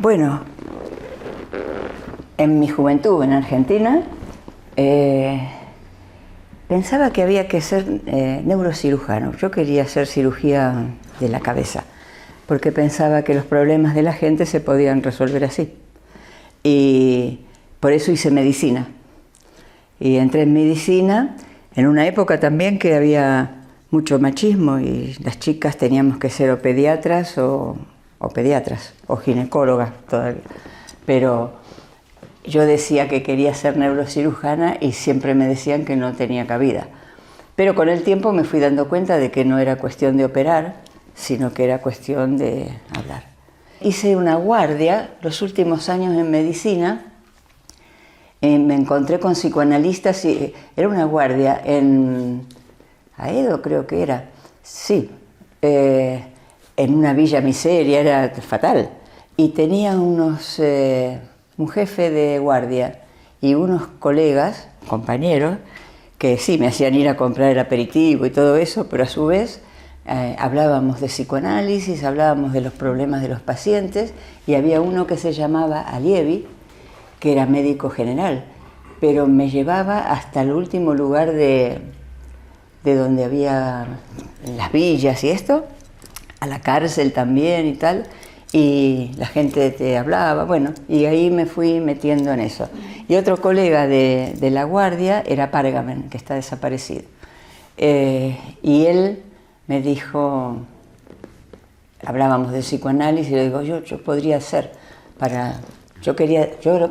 Bueno, en mi juventud en Argentina pensaba que había que ser neurocirujano. Yo quería hacer cirugía de la cabeza, porque pensaba que los problemas de la gente se podían resolver así. Y por eso hice medicina. Y entré en medicina en una época también que había mucho machismo y las chicas teníamos que ser o pediatras o ginecólogas todavía. Pero yo decía que quería ser neurocirujana y siempre me decían que no tenía cabida. Pero con el tiempo me fui dando cuenta de que no era cuestión de operar, sino que era cuestión de hablar. Hice una guardia los últimos años en medicina. Me encontré con psicoanalistas y era una guardia en Aedo, creo que era, sí, en una villa miseria, era fatal. Y tenía un jefe de guardia y unos colegas, compañeros, que sí, me hacían ir a comprar el aperitivo y todo eso, pero a su vez hablábamos de psicoanálisis, hablábamos de los problemas de los pacientes, y había uno que se llamaba Alievi, que era médico general, pero me llevaba hasta el último lugar de donde había las villas y esto, a la cárcel también y tal, y la gente te hablaba, bueno, y ahí me fui metiendo en eso. Y otro colega de la guardia era Pargamen, que está desaparecido. Y él me dijo, hablábamos de psicoanálisis, y le digo, yo podría hacer yo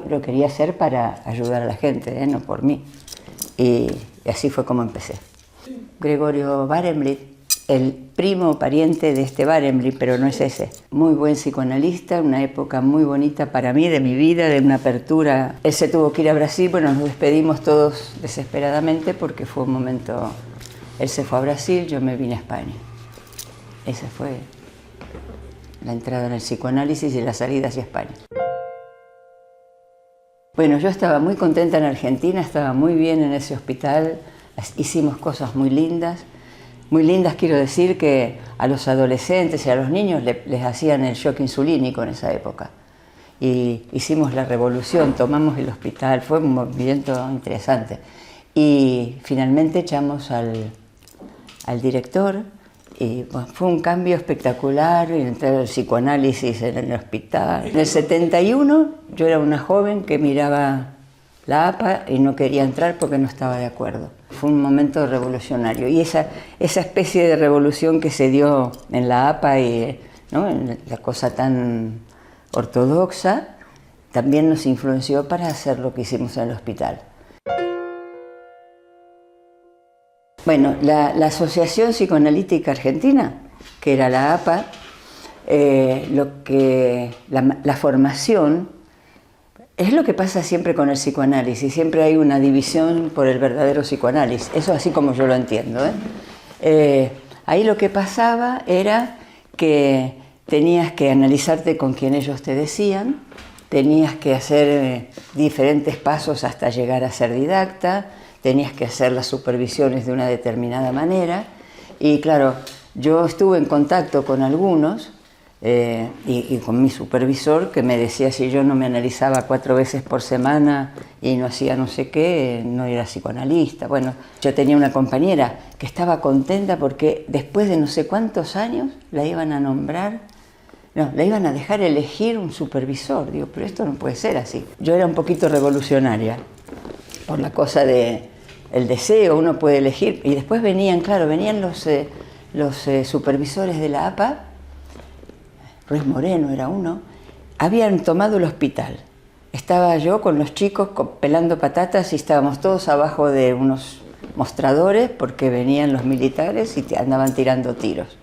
lo quería hacer para ayudar a la gente, no por mí. Y así fue como empecé. Gregorio Barenblith, el primo pariente de este Barenblith, pero no es ese. Muy buen psicoanalista, una época muy bonita para mí, de mi vida, de una apertura. Él se tuvo que ir a Brasil, bueno, nos despedimos todos desesperadamente porque fue un momento... Él se fue a Brasil, yo me vine a España. Esa fue la entrada en el psicoanálisis y la salida hacia España. Bueno, yo estaba muy contenta en Argentina, estaba muy bien en ese hospital, hicimos cosas muy lindas quiero decir que a los adolescentes y a los niños les hacían el shock insulínico en esa época. Y hicimos la revolución, tomamos el hospital, fue un movimiento interesante. Y finalmente echamos al director, y bueno, fue un cambio espectacular, entré al psicoanálisis en el hospital. En el 71 yo era una joven que miraba la APA y no quería entrar porque no estaba de acuerdo. Fue un momento revolucionario y esa especie de revolución que se dio en la APA y ¿no? en la cosa tan ortodoxa también nos influenció para hacer lo que hicimos en el hospital. Bueno, la Asociación Psicoanalítica Argentina, que era la APA, la formación es lo que pasa siempre con el psicoanálisis, siempre hay una división por el verdadero psicoanálisis, eso así como yo lo entiendo. Ahí lo que pasaba era que tenías que analizarte con quien ellos te decían, tenías que hacer diferentes pasos hasta llegar a ser didacta, tenías que hacer las supervisiones de una determinada manera, y claro, yo estuve en contacto con algunos, y con mi supervisor que me decía si yo no me analizaba 4 veces por semana y no hacía no sé qué, no era psicoanalista. Bueno, yo tenía una compañera que estaba contenta porque después de no sé cuántos años la iban a nombrar, no, la iban a dejar elegir un supervisor. Digo, pero esto no puede ser así. Yo era un poquito revolucionaria por la cosa de el deseo, uno puede elegir. Y después venían los supervisores de la APA, Ruiz Moreno era uno, habían tomado el hospital. Estaba yo con los chicos pelando patatas y estábamos todos abajo de unos mostradores porque venían los militares y andaban tirando tiros.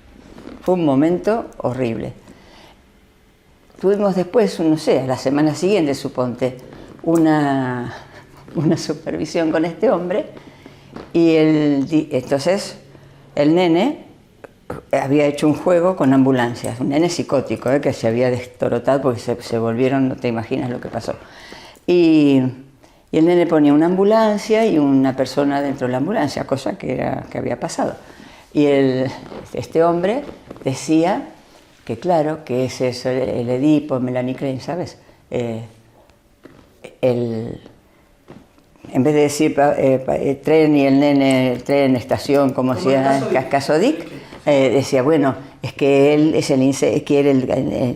Fue un momento horrible. Tuvimos después, no sé, a la semana siguiente, suponte, una supervisión con este hombre y entonces el nene había hecho un juego con ambulancias, un nene psicótico que se había destorotado porque se volvieron, no te imaginas lo que pasó. Y el nene ponía una ambulancia y una persona dentro de la ambulancia, cosa que había pasado. Y este hombre decía que claro, que es eso, el Edipo, Melanie Klein, ¿sabes? En vez de decir tren y el nene, tren, estación, como hacía Casodic, decía, bueno, es que él es quiere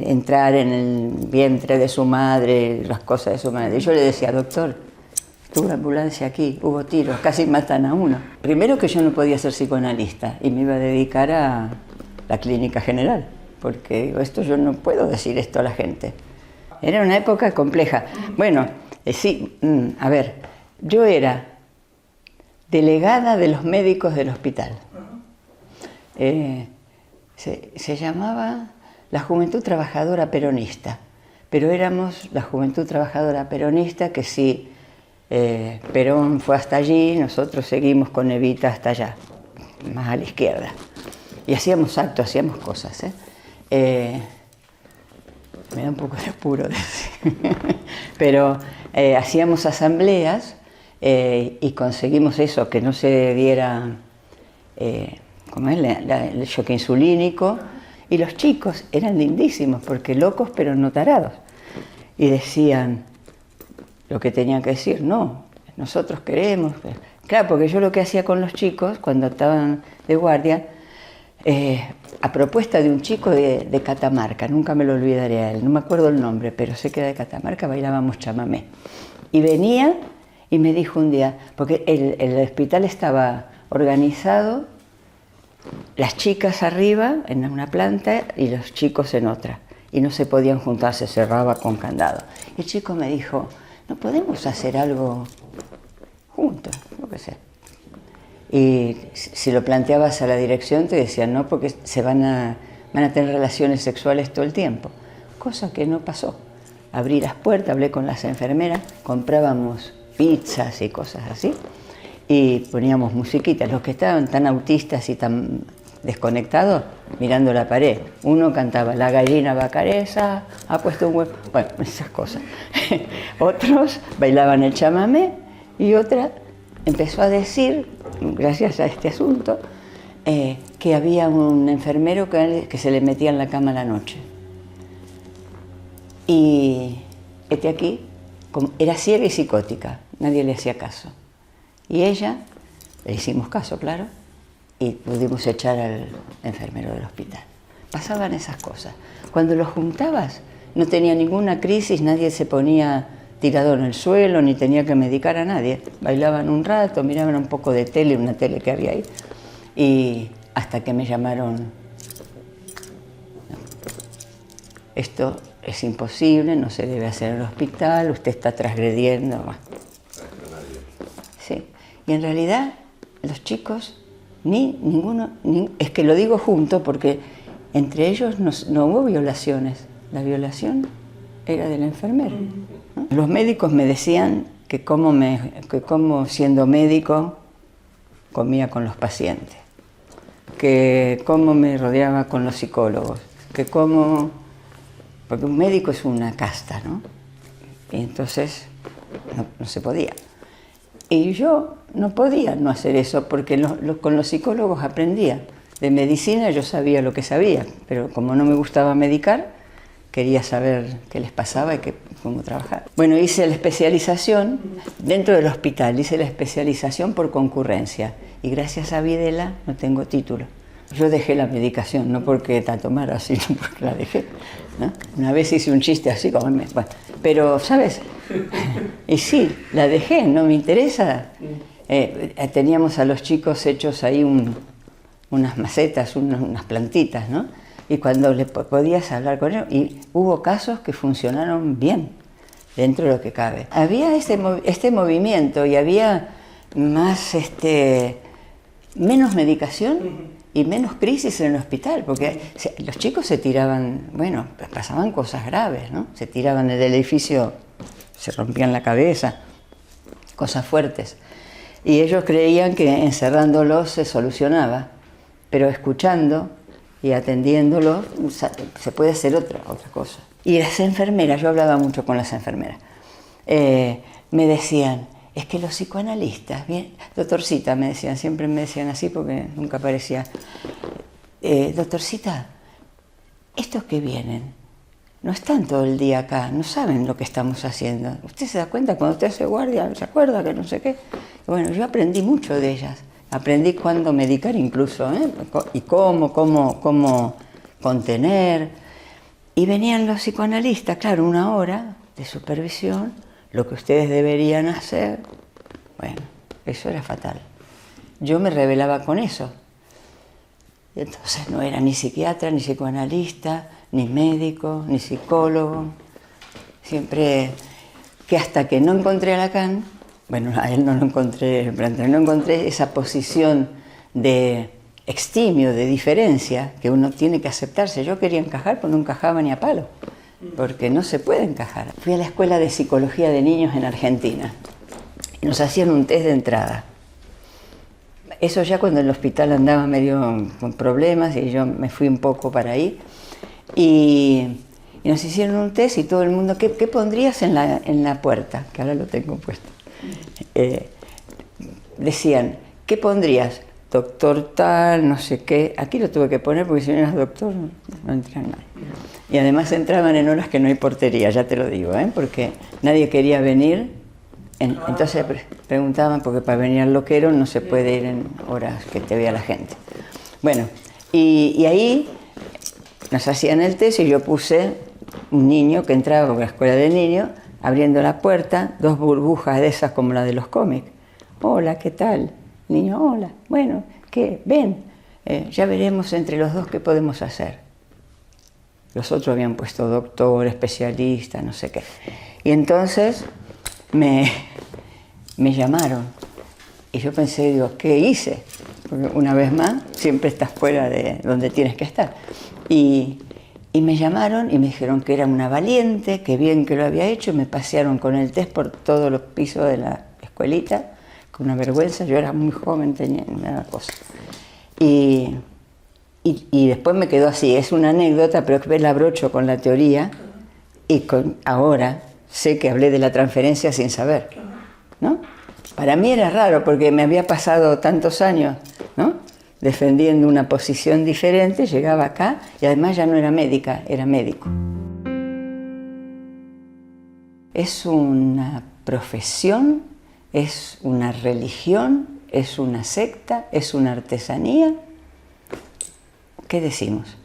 entrar en el vientre de su madre, las cosas de su madre. Y yo le decía, doctor, tuve ambulancia aquí, hubo tiros, casi matan a uno. Primero que yo no podía ser psicoanalista y me iba a dedicar a la clínica general, porque digo, esto yo no puedo decir esto a la gente. Era una época compleja. Bueno, sí, a ver, yo era delegada de los médicos del hospital. Se llamaba la Juventud Trabajadora Peronista, pero éramos la Juventud Trabajadora Peronista que sí, Perón fue hasta allí, nosotros seguimos con Evita hasta allá, más a la izquierda. Y hacíamos actos, hacíamos cosas. Me da un poco de apuro decir. Pero hacíamos asambleas y conseguimos eso, que no se diera ¿cómo es? El choque insulínico. Y los chicos eran lindísimos, porque locos pero no tarados. Y decían lo que tenían que decir, no, nosotros queremos. Claro, porque yo lo que hacía con los chicos, cuando estaban de guardia, a propuesta de un chico de Catamarca, nunca me lo olvidaré a él, no me acuerdo el nombre, pero sé que era de Catamarca, bailábamos chamamé. Y venía y me dijo un día, porque el hospital estaba organizado, las chicas arriba en una planta y los chicos en otra, y no se podían juntar, se cerraba con candado. Y el chico me dijo, ¿no podemos hacer algo juntos? Lo que sea. Y si lo planteabas a la dirección te decían no, porque van a tener relaciones sexuales todo el tiempo, cosa que no pasó. Abrí las puertas, hablé con las enfermeras, comprábamos pizzas y cosas así y poníamos musiquitas. Los que estaban tan autistas y tan desconectados, mirando la pared, uno cantaba la gallina vacaresa, ha puesto un huevo, bueno, esas cosas. Otros bailaban el chamamé y otra empezó a decir, gracias a este asunto, que había un enfermero que se le metía en la cama a la noche. Y este aquí era ciega y psicótica, nadie le hacía caso. Y ella, le hicimos caso, claro, y pudimos echar al enfermero del hospital. Pasaban esas cosas. Cuando los juntabas, no tenía ninguna crisis, nadie se ponía tirado en el suelo, ni tenía que medicar a nadie. Bailaban un rato, miraban un poco de tele, una tele que había ahí, y hasta que me llamaron, no, esto es imposible, no se debe hacer en el hospital, usted está transgrediendo. Bueno. Sí, y en realidad los chicos, ninguno, es que lo digo junto porque entre ellos no hubo violaciones, la violación era del enfermero. ¿No? Los médicos me decían que cómo siendo médico comía con los pacientes, que cómo me rodeaba con los psicólogos, que cómo, porque un médico es una casta, ¿no? Y entonces no se podía. Y yo no podía no hacer eso porque con los psicólogos aprendía. De medicina yo sabía lo que sabía, pero como no me gustaba medicar, quería saber qué les pasaba y cómo trabajar. Bueno, hice la especialización dentro del hospital, hice la especialización por concurrencia y gracias a Videla no tengo título. Yo dejé la medicación, no porque la tomara, sino porque la dejé, ¿no? Una vez hice un chiste así, como bueno, pero, ¿sabes? Y sí, la dejé, no me interesa. Teníamos a los chicos hechos ahí unas macetas, unas plantitas, ¿no? Y cuando podías hablar con ellos, y hubo casos que funcionaron bien, dentro de lo que cabe. Había este movimiento y había más, menos medicación y menos crisis en el hospital, porque los chicos se tiraban, bueno, pasaban cosas graves, ¿no? Se tiraban del edificio, se rompían la cabeza, cosas fuertes. Y ellos creían que encerrándolos se solucionaba, pero escuchando y atendiéndolos se puede hacer otra cosa. Y las enfermeras, yo hablaba mucho con las enfermeras, me decían, es que los psicoanalistas, bien, doctorcita, me decían, siempre me decían así porque nunca aparecía, doctorcita, estos que vienen no están todo el día acá, no saben lo que estamos haciendo. Usted se da cuenta cuando usted hace guardia, se acuerda que no sé qué. Bueno, yo aprendí mucho de ellas. Aprendí cuándo medicar incluso, y cómo contener. Y venían los psicoanalistas, claro, 1 hora de supervisión, lo que ustedes deberían hacer. Bueno, eso era fatal. Yo me rebelaba con eso. Entonces no era ni psiquiatra, ni psicoanalista, ni médico, ni psicólogo. Siempre que hasta que no encontré a Lacan, bueno, a él no lo encontré, no encontré esa posición de extimio, de diferencia, que uno tiene que aceptarse. Yo quería encajar, pero no encajaba ni a palo, porque no se puede encajar. Fui a la escuela de psicología de niños en Argentina y nos hacían un test de entrada. Eso ya cuando el hospital andaba medio con problemas y yo me fui un poco para ahí. Y nos hicieron un test y todo el mundo, ¿qué pondrías en la puerta? Que ahora lo tengo puesto. Decían, ¿qué pondrías? Doctor tal, no sé qué. Aquí lo tuve que poner porque si no eras doctor no entra nadie. Y además entraban en horas que no hay portería, ya te lo digo, porque nadie quería venir. Entonces preguntaban, porque para venir al loquero no se puede ir en horas que te vea la gente. Bueno, y ahí nos hacían el test y yo puse un niño que entraba a la escuela de niños, abriendo la puerta, 2 burbujas de esas como la de los cómics. Hola, ¿qué tal? Niño, hola. Bueno, ¿qué? Ven, ya veremos entre los dos qué podemos hacer. Los otros habían puesto doctor, especialista, no sé qué. Y entonces me llamaron. Y yo pensé, digo, ¿qué hice? Porque una vez más, siempre estás fuera de donde tienes que estar. Y me llamaron y me dijeron que era una valiente, que bien que lo había hecho. Me pasearon con el test por todos los pisos de la escuelita, con una vergüenza. Yo era muy joven, tenía una cosa. Y después me quedó así. Es una anécdota, pero que la abrocho con la teoría. Y ahora sé que hablé de la transferencia sin saber, ¿no? Para mí era raro porque me había pasado tantos años, ¿no?, defendiendo una posición diferente, llegaba acá y además ya no era médica, era médico. Es una profesión, es una religión, es una secta, es una artesanía. ¿Qué decimos?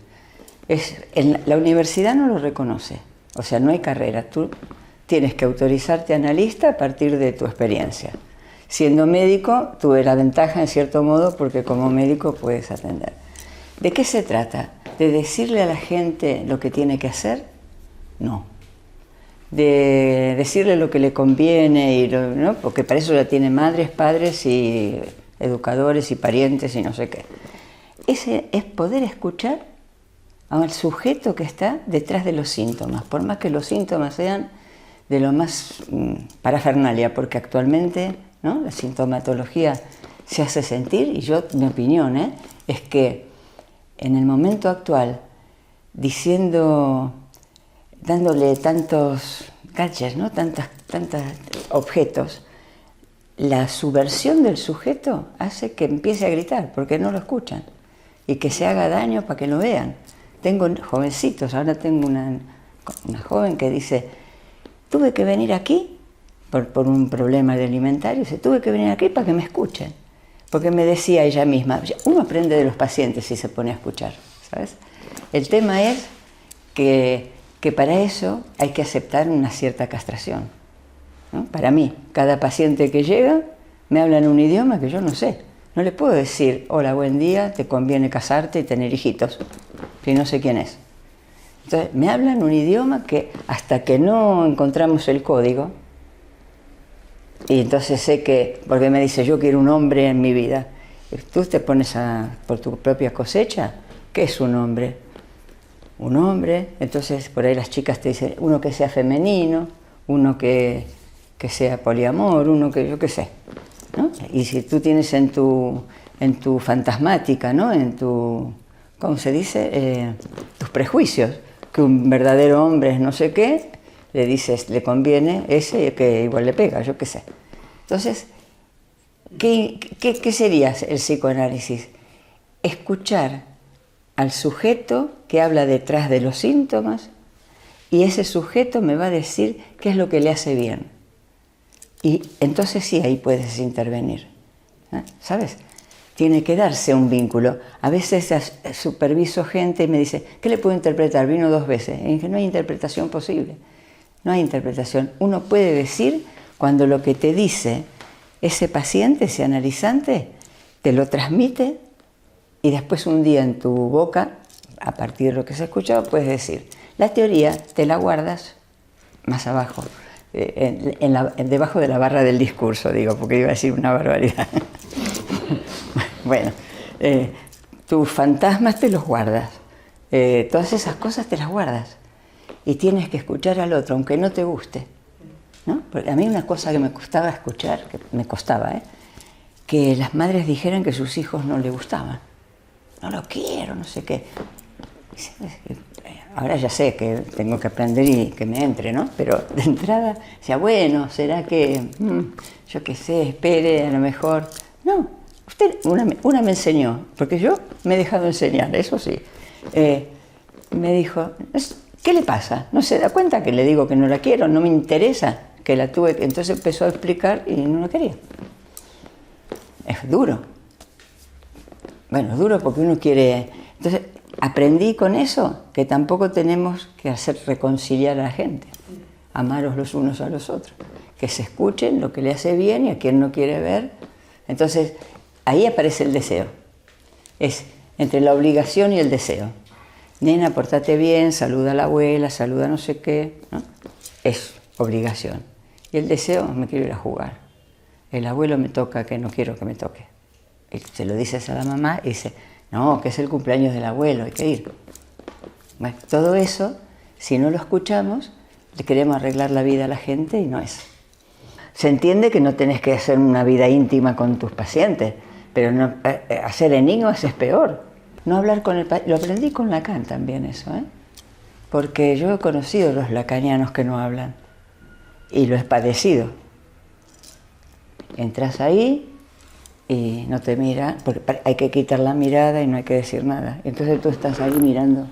La universidad no lo reconoce, o sea, no hay carrera. Tú tienes que autorizarte analista a partir de tu experiencia. Siendo médico, tuve la ventaja en cierto modo porque como médico puedes atender. ¿De qué se trata? ¿De decirle a la gente lo que tiene que hacer? No. ¿De decirle lo que le conviene? ¿No? Porque para eso ya tiene madres, padres y educadores y parientes y no sé qué. Ese es poder escuchar al sujeto que está detrás de los síntomas, por más que los síntomas sean de lo más parafernalia, porque actualmente, ¿no?, la sintomatología se hace sentir, y yo, mi opinión, es que en el momento actual, dándole tantos gadgets, ¿no?, tantos objetos, la subversión del sujeto hace que empiece a gritar, porque no lo escuchan, y que se haga daño para que lo vean. Tengo jovencitos, ahora tengo una joven que dice, tuve que venir aquí por un problema de alimentario, tuve que venir aquí para que me escuchen, porque me decía ella misma, uno aprende de los pacientes si se pone a escuchar, ¿sabes? El tema es que para eso hay que aceptar una cierta castración, ¿no? Para mí, cada paciente que llega me habla en un idioma que yo no sé. No le puedo decir, hola, buen día, te conviene casarte y tener hijitos, si no sé quién es. Entonces, me hablan un idioma que hasta que no encontramos el código, y entonces sé que, porque me dice, yo quiero un hombre en mi vida. Tú te pones por tu propia cosecha, ¿qué es un hombre? Un hombre, entonces por ahí las chicas te dicen, uno que sea femenino, uno que sea poliamor, uno que yo qué sé, ¿no? Y si tú tienes en tu fantasmática, ¿no?, en tu, ¿cómo se dice?, tus prejuicios, que un verdadero hombre es no sé qué, le dices, le conviene ese que igual le pega, yo qué sé. Entonces, ¿qué sería el psicoanálisis? Escuchar al sujeto que habla detrás de los síntomas y ese sujeto me va a decir qué es lo que le hace bien. Y entonces sí, ahí puedes intervenir. ¿Sabes? Tiene que darse un vínculo. A veces superviso gente y me dice, ¿qué le puedo interpretar? Vino 2 veces. Y dije, no hay interpretación posible. No hay interpretación. Uno puede decir cuando lo que te dice ese paciente, ese analizante, te lo transmite y después un día en tu boca, a partir de lo que se ha escuchado, puedes decir. La teoría te la guardas más abajo, debajo de la barra del discurso, digo, porque iba a decir una barbaridad. Bueno, tus fantasmas te los guardas, todas esas cosas te las guardas y tienes que escuchar al otro, aunque no te guste, ¿no? Porque a mí una cosa que me costaba escuchar, que las madres dijeran que sus hijos no le gustaban. No lo quiero, no sé qué. Ahora ya sé que tengo que aprender y que me entre, ¿no? Pero de entrada decía, bueno, ¿será que, yo qué sé, espere, a lo mejor? No, una me enseñó, porque yo me he dejado enseñar, eso sí. Me dijo, ¿qué le pasa? ¿No se da cuenta que le digo que no la quiero? No me interesa que la tuve. Entonces empezó a explicar y no la quería. Es duro. Bueno, es duro porque uno quiere... Entonces aprendí con eso que tampoco tenemos que hacer reconciliar a la gente. Amaros los unos a los otros. Que se escuchen lo que le hace bien y a quien no quiere ver. Entonces ahí aparece el deseo. Es entre la obligación y el deseo. Nena, portate bien, saluda a la abuela, saluda no sé qué, ¿no? Es obligación. Y el deseo, me quiero ir a jugar. El abuelo me toca, que no quiero que me toque. Y se lo dices a la mamá y dice, no, que es el cumpleaños del abuelo, hay que ir. Bueno, todo eso, si no lo escuchamos, le queremos arreglar la vida a la gente y no es. Se entiende que no tenés que hacer una vida íntima con tus pacientes, pero no, hacer enigmas es peor. No hablar con el paciente, lo aprendí con Lacan también eso, porque yo he conocido los lacanianos que no hablan y lo he padecido. Entras ahí y no te mira, porque hay que quitar la mirada y no hay que decir nada. Entonces tú estás ahí mirando.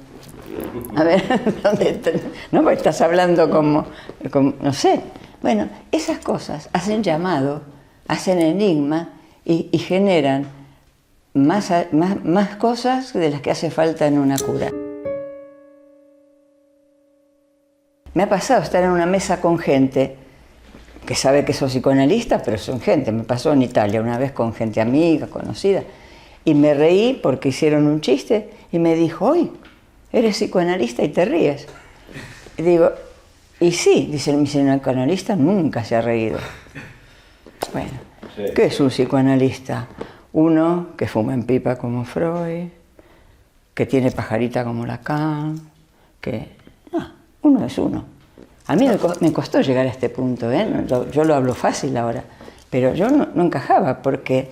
A ver, ¿dónde estás? No, porque estás hablando como, no sé. Bueno, esas cosas hacen llamado, hacen enigma y generan más cosas de las que hace falta en una cura. Me ha pasado estar en una mesa con gente que sabe que soy psicoanalista, pero son gente. Me pasó en Italia una vez con gente amiga, conocida, y me reí porque hicieron un chiste y me dijo, oye, eres psicoanalista y te ríes. Y digo, y sí, dice, mi psicoanalista nunca se ha reído. Bueno, ¿qué es un psicoanalista? Uno que fuma en pipa como Freud, que tiene pajarita como Lacan, que... No, uno es uno. A mí me costó llegar a este punto, yo lo hablo fácil ahora, pero yo no encajaba porque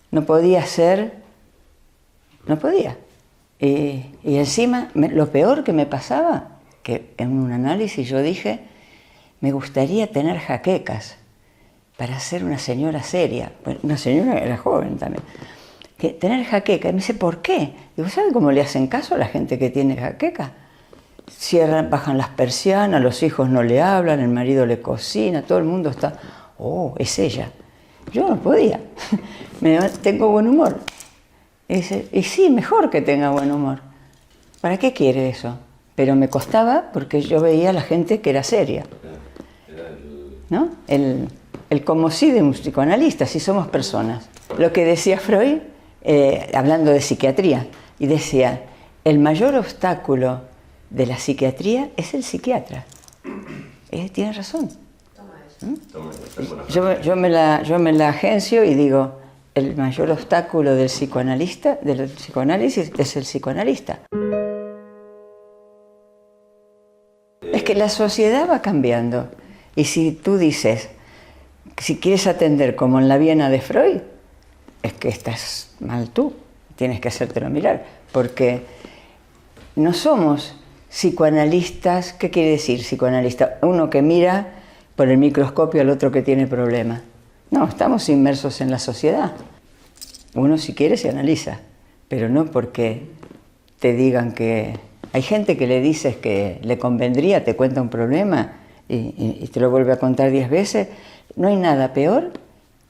no podía ser, no podía. Y encima, lo peor que me pasaba, que en un análisis yo dije, me gustaría tener jaquecas para ser una señora seria. Bueno, una señora era joven también. Que tener jaqueca, y me dice, ¿por qué? Digo, ¿sabe cómo le hacen caso a la gente que tiene jaqueca? Cierran, bajan las persianas, los hijos no le hablan, el marido le cocina, todo el mundo está, oh, es ella. Yo no podía, tengo buen humor. Y sí, mejor que tenga buen humor. ¿Para qué quiere eso? Pero me costaba porque yo veía a la gente que era seria. ¿No? El como sí de un psicoanalista, si somos personas. Lo que decía Freud, hablando de psiquiatría, y decía, el mayor obstáculo de la psiquiatría es el psiquiatra. Tiene razón. Yo me la agencio y digo, el mayor obstáculo del psicoanalista, del psicoanálisis, es el psicoanalista. Es que la sociedad va cambiando. Y si tú dices, si quieres atender como en la Viena de Freud, es que estás mal tú. Tienes que hacértelo mirar. Porque no somos psicoanalistas. ¿Qué quiere decir psicoanalista? Uno que mira por el microscopio al otro que tiene problemas. No, estamos inmersos en la sociedad. Uno si quiere se analiza, pero no porque te digan que... Hay gente que le dices que le convendría, te cuenta un problema y te lo vuelve a contar 10 veces. No hay nada peor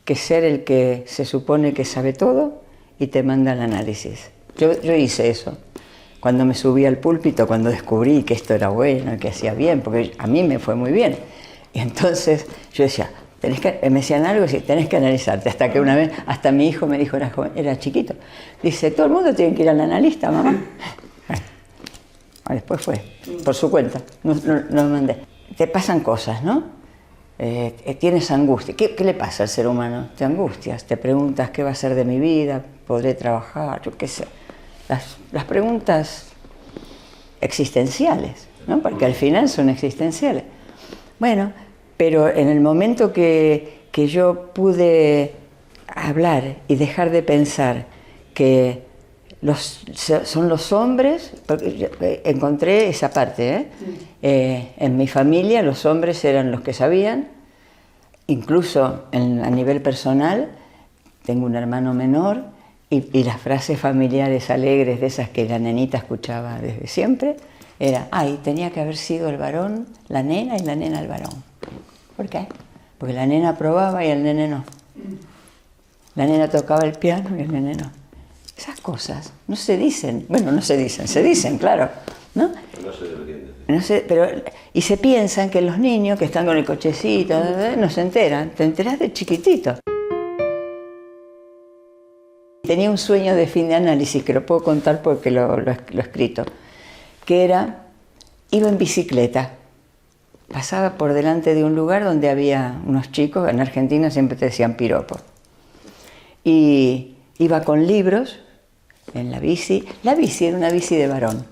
que ser el que se supone que sabe todo y te manda el análisis. Yo hice eso. Cuando me subí al púlpito, cuando descubrí que esto era bueno y que hacía bien, porque a mí me fue muy bien. Y entonces yo decía, me decían algo y decía, tenés que analizarte. Hasta que una vez, hasta mi hijo me dijo, era chiquito, dice, todo el mundo tiene que ir al analista, mamá. Después fue, por su cuenta, no lo mandé. Te pasan cosas, ¿no? Tienes angustia. ¿Qué le pasa al ser humano? Te angustias, te preguntas qué va a ser de mi vida, podré trabajar, yo qué sé. Las preguntas existenciales, ¿no? Porque al final son existenciales. Bueno, pero en el momento que yo pude hablar y dejar de pensar que son los hombres, porque yo encontré esa parte, en mi familia los hombres eran los que sabían, incluso a nivel personal, tengo un hermano menor, y las frases familiares alegres de esas que la nenita escuchaba desde siempre, era, tenía que haber sido el varón, la nena y la nena el varón. ¿Por qué? Porque la nena aprobaba y el nene no. La nena tocaba el piano y el nene no. Esas cosas no se dicen, bueno, no se dicen, claro, ¿no? No se deberían decir. No sé, y se piensan que los niños que están con el cochecito, no se enteran, te enterás de chiquitito. Tenía un sueño de fin de análisis, que lo puedo contar porque lo he escrito, que era, iba en bicicleta, pasaba por delante de un lugar donde había unos chicos, en Argentina siempre te decían piropo, y iba con libros en la bici era una bici de varón,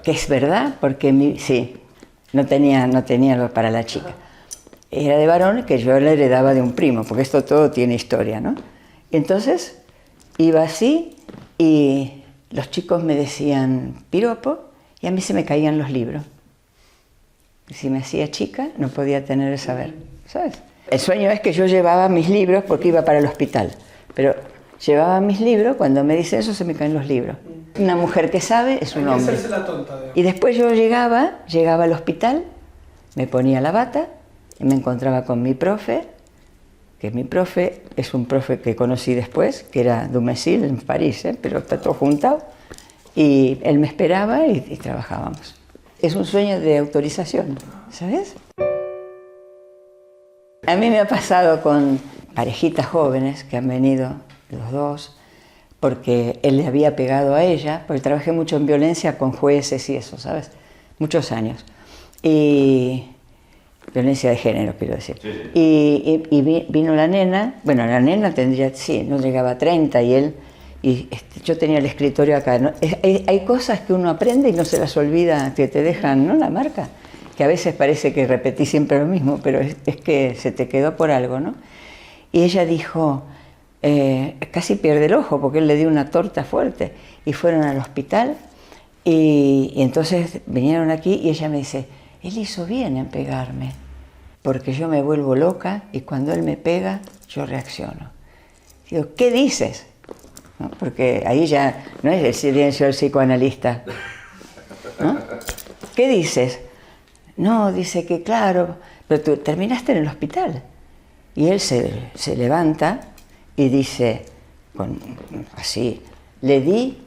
que es verdad, porque sí, no tenía algo para la chica, era de varón que yo le heredaba de un primo, porque esto todo tiene historia, ¿no? Entonces iba así y los chicos me decían piropo y a mí se me caían los libros. Y si me hacía chica no podía tener el saber, ¿sabes? El sueño es que yo llevaba mis libros porque iba para el hospital, pero llevaba mis libros, cuando me dice eso se me caen los libros. Una mujer que sabe es un hombre. La tonta, y después yo llegaba al hospital, me ponía la bata y me encontraba con mi profe, que mi profe es un profe que conocí después, que era Dumézil en París, pero está todo juntado, y él me esperaba y trabajábamos. Es un sueño de autorización, ¿sabes? A mí me ha pasado con parejitas jóvenes que han venido los dos, porque él le había pegado a ella, porque trabajé mucho en violencia con jueces y eso, ¿sabes? Muchos años. Y violencia de género, quiero decir. Sí, sí. Y vino la nena, bueno, la nena tendría, sí, no llegaba a 30 yo tenía el escritorio acá, ¿no? Hay cosas que uno aprende y no se las olvida, que te dejan, ¿no? La marca, que a veces parece que repetí siempre lo mismo, pero es que se te quedó por algo, ¿no? Y ella dijo, casi pierde el ojo porque él le dio una torta fuerte, y fueron al hospital y entonces vinieron aquí y ella me dice, él hizo bien en pegarme, porque yo me vuelvo loca y cuando él me pega, yo reacciono. Digo, ¿qué dices? ¿No? Porque ahí ya no es el silencio del psicoanalista, ¿no? ¿Qué dices? No, dice que claro, pero tú terminaste en el hospital. Y él se levanta y dice, así, le di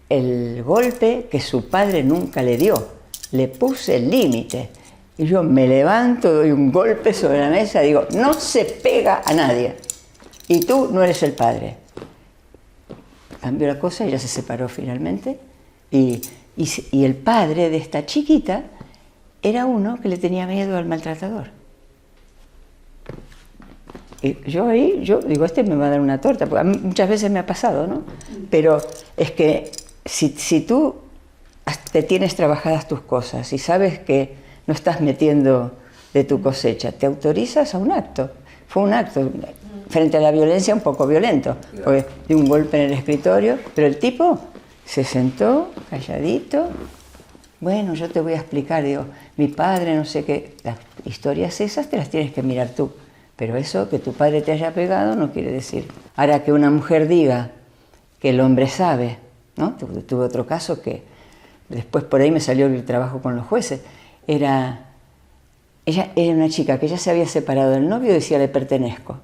el golpe que su padre nunca le dio. Le puse el límite. Y yo me levanto, doy un golpe sobre la mesa, digo, no se pega a nadie. Y tú no eres el padre. Cambió la cosa, ella se separó finalmente. Y el padre de esta chiquita era uno que le tenía miedo al maltratador. Y yo digo, este me va a dar una torta, porque a mí muchas veces me ha pasado, ¿no? Pero es que si tú te tienes trabajadas tus cosas y sabes que no estás metiendo de tu cosecha, te autorizas a un acto. Fue un acto frente a la violencia un poco violento, porque dio un golpe en el escritorio, pero el tipo se sentó calladito. Bueno, yo te voy a explicar, digo, mi padre, no sé qué, las historias esas te las tienes que mirar tú, pero eso que tu padre te haya pegado no quiere decir. Ahora que una mujer diga que el hombre sabe ¿no? Tuve otro caso que después por ahí me salió el trabajo con los jueces. Ella era una chica que ya se había separado del novio y decía, le pertenezco.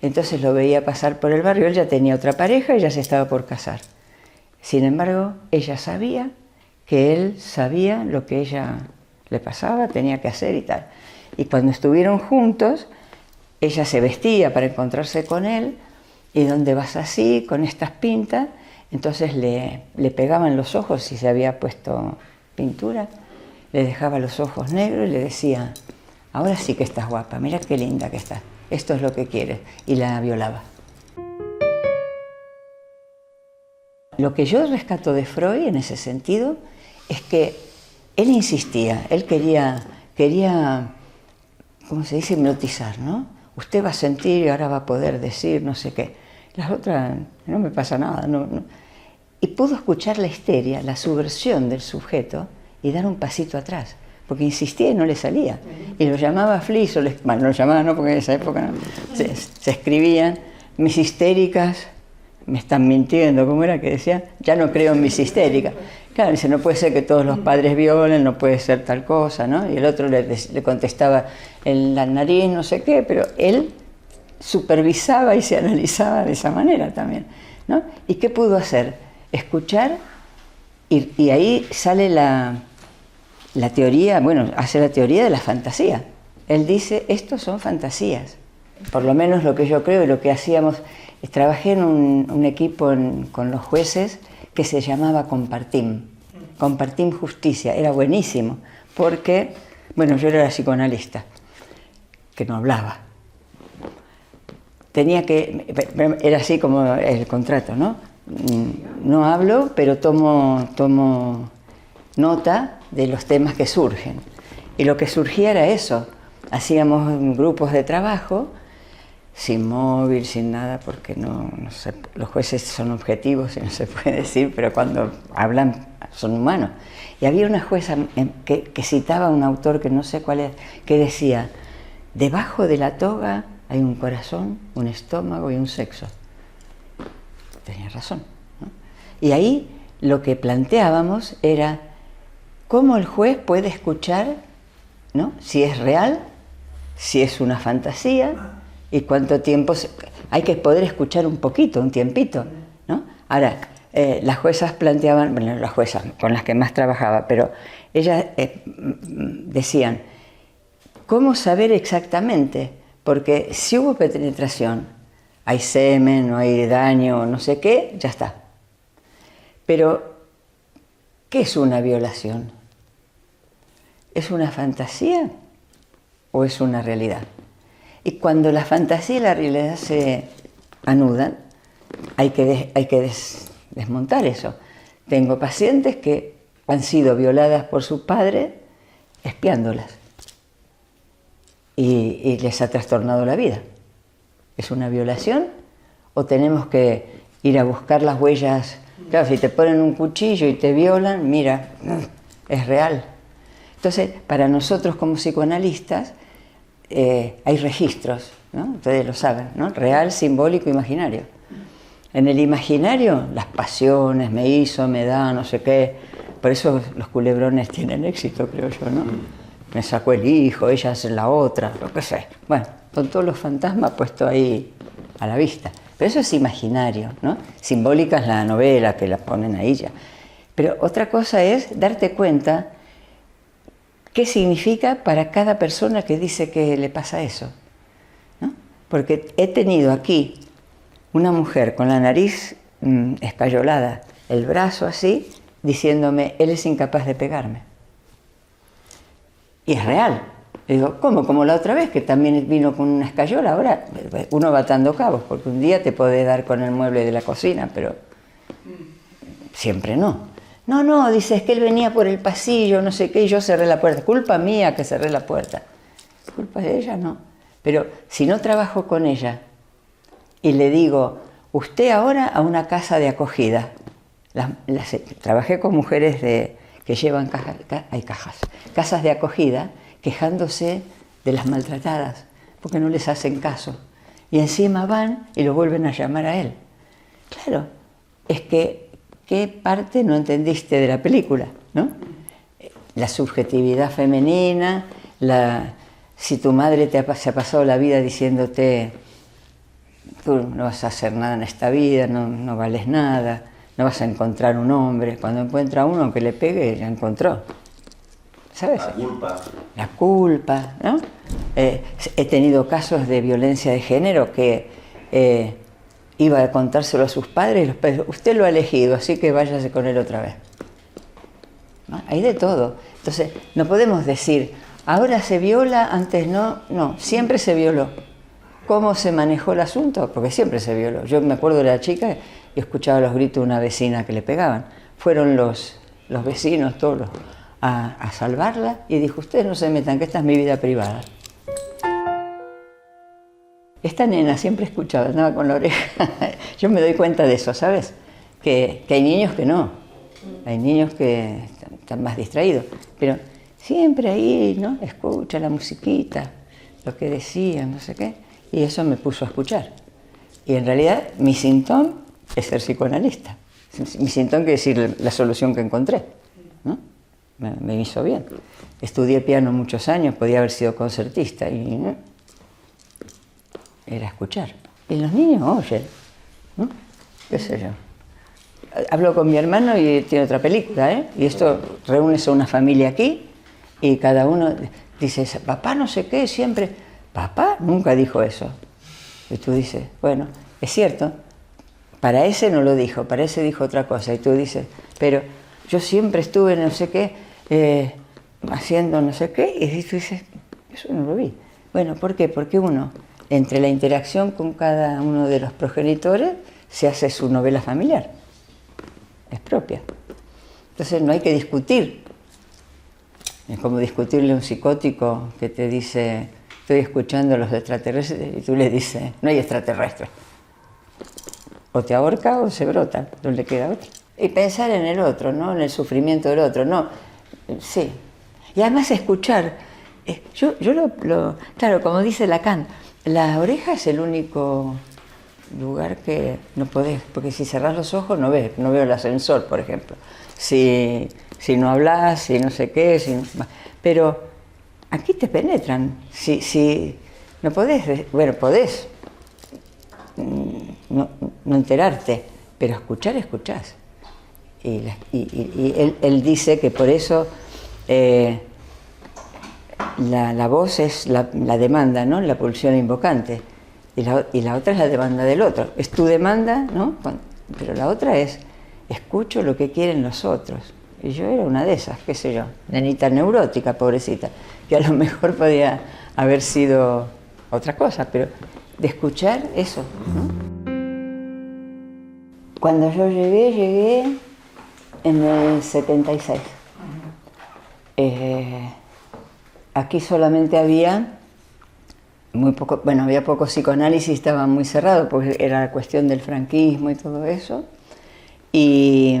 Entonces lo veía pasar por el barrio, él ya tenía otra pareja y ya se estaba por casar. Sin embargo, ella sabía que él sabía lo que ella le pasaba, tenía que hacer y tal. Y cuando estuvieron juntos, ella se vestía para encontrarse con él, y ¿dónde vas así, con estas pintas? Entonces le pegaban los ojos si se había puesto pintura, le dejaba los ojos negros y le decía, ahora sí que estás guapa, mira qué linda que estás, esto es lo que quieres, y la violaba. Lo que yo rescato de Freud en ese sentido es que él insistía, él quería, ¿cómo se dice?, hipnotizar, ¿no? Usted va a sentir y ahora va a poder decir no sé qué. Las otras, no me pasa nada, no. Y pudo escuchar la histeria, la subversión del sujeto y dar un pasito atrás, porque insistía y no le salía. Y lo llamaba Fliss, bueno, lo llamaba no, porque en esa época no, se escribían, mis histéricas me están mintiendo, ¿cómo era que decía? Ya no creo en mis histéricas. Claro, dice, no puede ser que todos los padres violen, no puede ser tal cosa, ¿no? Y el otro le contestaba en la nariz, no sé qué, pero él supervisaba y se analizaba de esa manera también, ¿no? ¿Y qué pudo hacer? Escuchar, y ahí sale la teoría, bueno, hace la teoría de la fantasía. Él dice, estos son fantasías. Por lo menos lo que yo creo y lo que hacíamos, trabajé en un equipo con los jueces que se llamaba Compartim Justicia. Era buenísimo, porque, bueno, yo era psicoanalista, que no hablaba. Era así como el contrato, ¿no? No hablo, pero tomo nota de los temas que surgen. Y lo que surgía era eso. Hacíamos grupos de trabajo, sin móvil, sin nada, porque no sé, los jueces son objetivos y no se puede decir, pero cuando hablan son humanos. Y había una jueza que citaba a un autor que no sé cuál es, que decía, debajo de la toga hay un corazón, un estómago y un sexo. Tenía razón, ¿no? Y ahí lo que planteábamos era cómo el juez puede escuchar, ¿no?, si es real, si es una fantasía, y cuánto tiempo hay que poder escuchar un poquito, un tiempito, ¿no? Ahora, las juezas planteaban, bueno, las juezas con las que más trabajaba, pero ellas decían, ¿cómo saber exactamente? Porque si hubo penetración, hay semen, no hay daño, no sé qué, ya está. Pero, ¿qué es una violación? ¿Es una fantasía o es una realidad? Y cuando la fantasía y la realidad se anudan, hay que desmontar eso. Tengo pacientes que han sido violadas por su padre espiándolas y les ha trastornado la vida. ¿Es una violación o tenemos que ir a buscar las huellas? Claro, si te ponen un cuchillo y te violan, mira, es real. Entonces, para nosotros como psicoanalistas, hay registros, ¿no? Ustedes lo saben, ¿no? Real, simbólico, imaginario. En el imaginario, las pasiones, me hizo, me da, no sé qué. Por eso los culebrones tienen éxito, creo yo, ¿no? Me sacó el hijo, ella es la otra, lo que sé. Bueno, con todos los fantasmas puestos ahí a la vista. Pero eso es imaginario, ¿no? Simbólica es la novela, que la ponen ahí ya. Pero otra cosa es darte cuenta qué significa para cada persona que dice que le pasa eso, ¿no? Porque he tenido aquí una mujer con la nariz escayolada, el brazo así, diciéndome, él es incapaz de pegarme. Y es real. Le digo, ¿cómo? Como la otra vez, que también vino con una escayola. Ahora uno va atando cabos, porque un día te puede dar con el mueble de la cocina, pero siempre no. No, dice, es que él venía por el pasillo, no sé qué, y yo cerré la puerta. Culpa mía que cerré la puerta. Culpa de ella, no. Pero si no trabajo con ella y le digo, usted ahora a una casa de acogida. Trabajé con mujeres que llevan casas de acogida, quejándose de las maltratadas, porque no les hacen caso. Y encima van y lo vuelven a llamar a él. Claro, es que qué parte no entendiste de la película, ¿no? La subjetividad femenina, si tu madre se ha pasado la vida diciéndote, tú no vas a hacer nada en esta vida, no vales nada, no vas a encontrar un hombre. Cuando encuentra uno que le pegue, ya encontró. ¿Sabes? La culpa. La culpa, ¿no? He tenido casos de violencia de género que iba a contárselo a sus padres y los padres, usted lo ha elegido, así que váyase con él otra vez. ¿No? Hay de todo. Entonces, no podemos decir, ahora se viola, antes no. No, siempre se violó. ¿Cómo se manejó el asunto? Porque siempre se violó. Yo me acuerdo de la chica y escuchaba los gritos de una vecina que le pegaban. Fueron los vecinos todos a salvarla y dijo, ustedes no se metan, que esta es mi vida privada. Esta nena siempre escuchaba, andaba con la oreja. Yo me doy cuenta de eso, ¿sabes? Que hay niños que no. Hay niños que están más distraídos. Pero siempre ahí, ¿no? Escucha la musiquita, lo que decían, no sé qué. Y eso me puso a escuchar. Y en realidad mi síntoma es ser psicoanalista. Mi síntoma quiere decir la solución que encontré, ¿no? Me hizo bien. Estudié piano muchos años, podía haber sido concertista y era escuchar. Y los niños oyen, ¿no? ¿Qué sé yo? Hablo con mi hermano y tiene otra película, ¿eh? Y esto reúnes a una familia aquí y cada uno dice, papá no sé qué, siempre... Papá nunca dijo eso. Y tú dices, bueno, es cierto, para ese no lo dijo, para ese dijo otra cosa. Y tú dices, pero yo siempre estuve no sé qué, haciendo no sé qué, y tú dices, eso no lo vi. Bueno, ¿por qué? Porque uno, entre la interacción con cada uno de los progenitores, se hace su novela familiar. Es propia. Entonces no hay que discutir. Es como discutirle a un psicótico que te dice, estoy escuchando a los extraterrestres, y tú le dices, no hay extraterrestres. O te ahorca o se brota, no le queda otra. Y pensar en el otro, ¿no? En el sufrimiento del otro, no. Sí. Y además escuchar. Claro, como dice Lacan, la oreja es el único lugar que no podés, porque si cerrás los ojos no veo el ascensor, por ejemplo. Si no hablas, si no sé qué, pero aquí te penetran. Si no podés, bueno, podés no enterarte, pero escuchás. Y él dice que por eso la voz es la demanda, ¿no? La pulsión invocante. Y la otra es la demanda del otro. Es tu demanda, ¿no? Pero la otra es, escucho lo que quieren los otros. Y yo era una de esas, qué sé yo, nenita neurótica, pobrecita, que a lo mejor podía haber sido otra cosa, pero de escuchar eso, ¿no? Cuando yo llegué en el 76. Aquí solamente había muy poco, bueno, había poco psicoanálisis, estaba muy cerrado porque era la cuestión del franquismo y todo eso. Y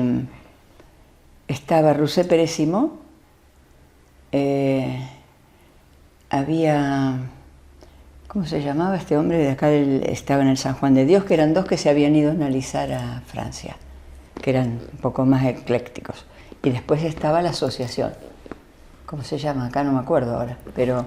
estaba Rousseau Pérez Simó, había, ¿cómo se llamaba este hombre? De acá estaba en el San Juan de Dios, que eran dos que se habían ido a analizar a Francia, que eran un poco más eclécticos. Y después estaba la asociación, ¿cómo se llama? Acá no me acuerdo ahora, pero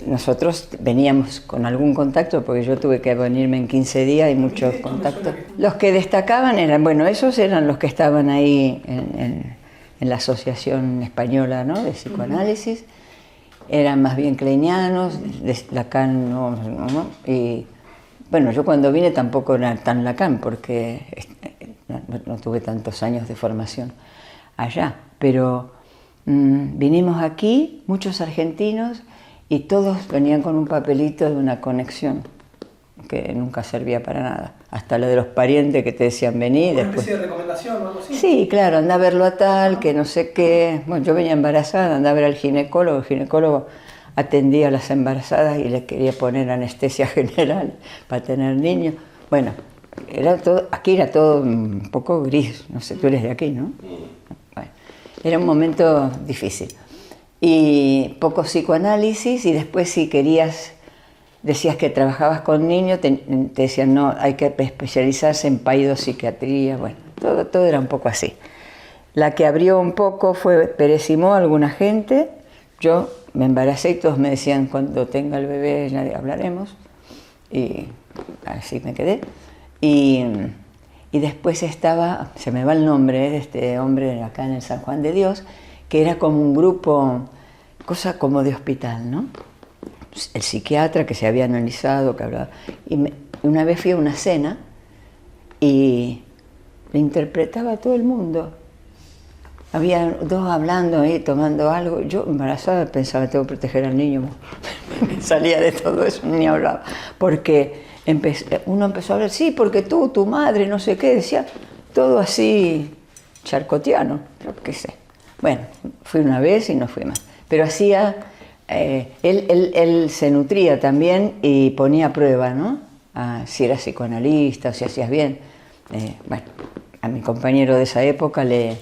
nosotros veníamos con algún contacto, porque yo tuve que venirme en 15 días y muchos contactos. Los que destacaban eran, bueno, esos eran los que estaban ahí en la Asociación Española, ¿no?, de Psicoanálisis. Eran más bien kleinianos, Lacan no. Y bueno, yo cuando vine tampoco era tan Lacan, porque no tuve tantos años de formación allá, pero vinimos aquí, muchos argentinos, y todos venían con un papelito de una conexión que nunca servía para nada. Hasta lo de los parientes que te decían venir. ¿Una especie de recomendación o algo así? Sí, claro, anda a verlo a tal, que no sé qué. Bueno, yo venía embarazada, andaba a ver al ginecólogo. El ginecólogo atendía a las embarazadas y le quería poner anestesia general para tener niños. Bueno, aquí era todo un poco gris. No sé, tú eres de aquí, ¿no? Bueno, era un momento difícil. Y poco psicoanálisis, y después si decías que trabajabas con niños, te decían no, hay que especializarse en paidopsiquiatría, bueno, todo era un poco así. La que abrió un poco fue Pérez Simó, alguna gente. Yo me embaracé y todos me decían, cuando tenga el bebé ya hablaremos. Y así me quedé. Y después estaba, se me va el nombre de este hombre acá en el San Juan de Dios, que era como un grupo, cosa como de hospital, ¿no? El psiquiatra que se había analizado, que hablaba. Y una vez fui a una cena y le interpretaba a todo el mundo. Había dos hablando ahí, tomando algo. Yo embarazada pensaba, tengo que proteger al niño. Me salía de todo eso, ni hablaba. Porque uno empezó a hablar, sí, porque tú, tu madre, no sé qué, decía, todo así charcotiano, yo qué sé. Bueno, fui una vez y no fui más. Pero hacía, él se nutría también y ponía a prueba, ¿no? Si eras psicoanalista o si hacías bien. Bueno, a mi compañero de esa época le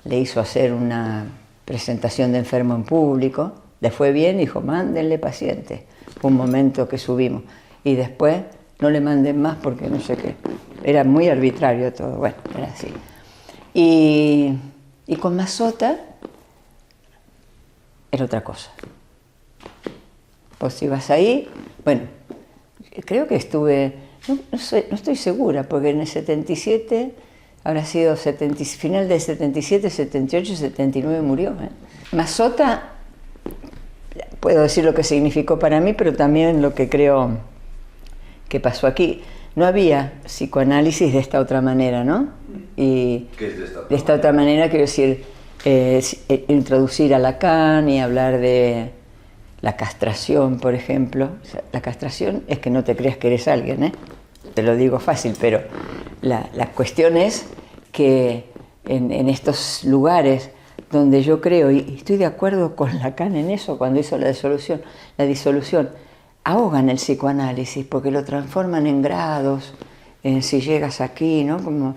hizo hacer una presentación de enfermo en público, le fue bien, dijo, mándenle paciente. Fue un momento que subimos. Y después, no le manden más porque no sé qué. Era muy arbitrario todo, bueno, era así. Y con Mazota era otra cosa. Vos ibas ahí, bueno, creo que estuve, no estoy segura, porque en el 77... habrá sido final del 77, 78, 79 murió. Mazota, puedo decir lo que significó para mí, pero también lo que creo que pasó aquí. No había psicoanálisis de esta otra manera, ¿no? Y ¿qué es de esta otra manera? De esta otra manera quiero decir, introducir a Lacan y hablar de la castración, por ejemplo. O sea, la castración es que no te creas que eres alguien, ¿eh? Te lo digo fácil, pero la cuestión es que en estos lugares donde yo creo, y estoy de acuerdo con Lacan en eso, cuando hizo la disolución, ahogan el psicoanálisis porque lo transforman en grados, en si llegas aquí, ¿no? Como,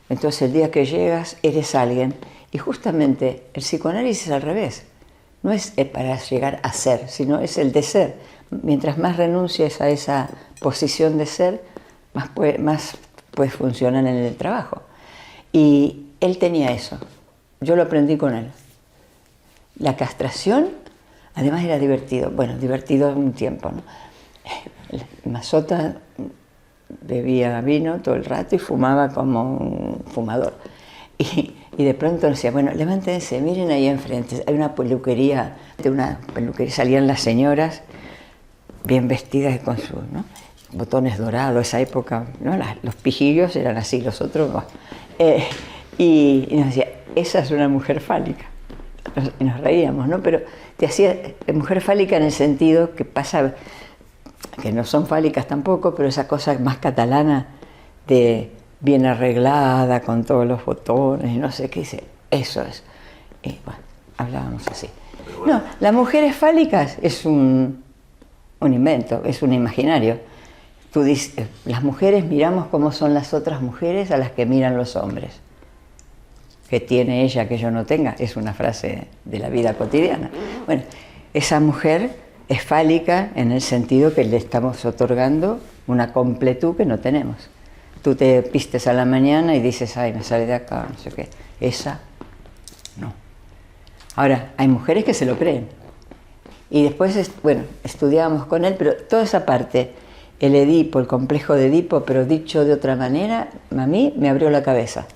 entonces el día que llegas eres alguien. Y justamente el psicoanálisis es al revés, no es para llegar a ser, sino es el de ser. Mientras más renuncies a esa posición de ser, más pues funcionan en el trabajo. Y él tenía eso, yo lo aprendí con él. La castración, además era divertido, bueno, divertido un tiempo, ¿no? Mazota bebía vino todo el rato y fumaba como un fumador. Y de pronto decía, bueno, levántense, miren ahí enfrente, hay una peluquería, salían las señoras bien vestidas con sus, ¿no? Botones dorados, esa época, ¿no? Los pijillos eran así, los otros no. Y nos decía, esa es una mujer fálica. Nos reíamos, ¿no? Pero te hacía mujer fálica en el sentido que pasa, que no son fálicas tampoco, pero esa cosa más catalana de bien arreglada, con todos los botones y no sé qué, dice, eso es. Y bueno, hablábamos así. No, las mujeres fálicas es un invento, es un imaginario. Tú dices, las mujeres miramos cómo son las otras mujeres a las que miran los hombres. Que tiene ella que yo no tenga, es una frase de la vida cotidiana. Bueno, esa mujer es fálica en el sentido que le estamos otorgando una completud que no tenemos. Tú te vistes a la mañana y dices, ay, me sale de acá, no sé qué. Esa, no. Ahora, hay mujeres que se lo creen. Y después, bueno, estudiábamos con él, pero toda esa parte, el Edipo, el complejo de Edipo, pero dicho de otra manera, a mí me abrió la cabeza.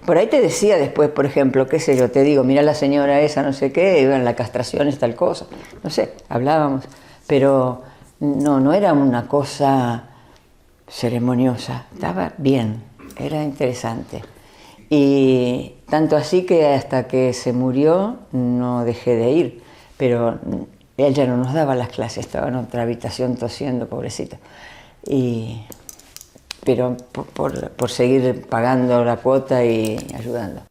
Por ahí te decía después, por ejemplo, qué sé yo, te digo, mira la señora esa, no sé qué, y bueno, la castración es tal cosa. No sé, hablábamos, pero no era una cosa ceremoniosa, estaba bien, era interesante. Y tanto así que hasta que se murió no dejé de ir, pero él ya no nos daba las clases, estaba en otra habitación tosiendo, pobrecito. Pero por seguir pagando la cuota y ayudando.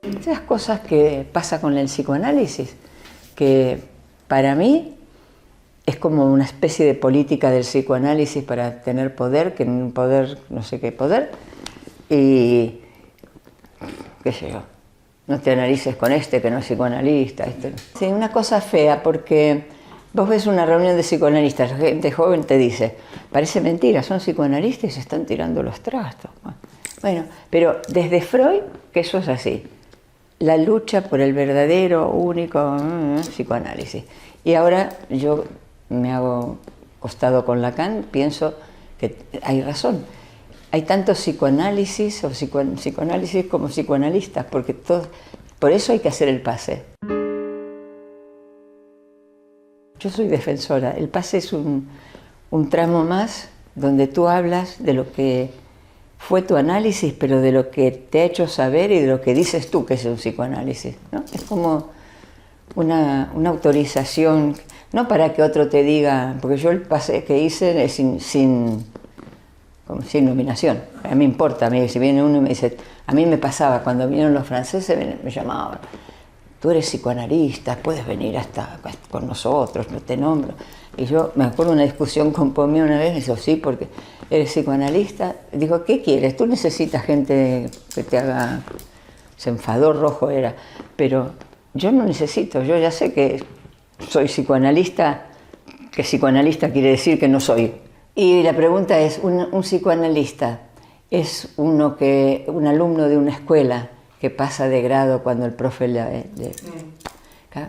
Esas cosas que pasa con el psicoanálisis, que para mí es como una especie de política del psicoanálisis para tener poder, que un poder, no sé qué poder, y qué sé yo, no te analices con este que no es psicoanalista. Sí, una cosa fea, porque Vos ves una reunión de psicoanalistas, la gente joven te dice, parece mentira, son psicoanalistas y se están tirando los trastos. Bueno, pero desde Freud, que eso es así, la lucha por el verdadero, único psicoanálisis. Y ahora yo me hago costado con Lacan, pienso que hay razón. Hay tanto psicoanálisis o psicoanálisis como psicoanalistas, porque por eso hay que hacer el pase. Yo soy defensora. El pase es un tramo más donde tú hablas de lo que fue tu análisis, pero de lo que te ha hecho saber y de lo que dices tú que es un psicoanálisis, ¿no? Es como una autorización, no para que otro te diga, porque yo el pase que hice es sin nominación. A mí me importa, si viene uno y me dice, a mí me pasaba, cuando vinieron los franceses me llamaban, tú eres psicoanalista, puedes venir hasta con nosotros, no te nombro. Y yo me acuerdo de una discusión con Pomé una vez, me dijo, sí, porque eres psicoanalista. Digo, ¿qué quieres? Tú necesitas gente que te haga... Se enfadó, rojo era. Pero yo no necesito, yo ya sé que soy psicoanalista, que psicoanalista quiere decir que no soy. Y la pregunta es, ¿un psicoanalista es un alumno de una escuela que pasa de grado cuando el profe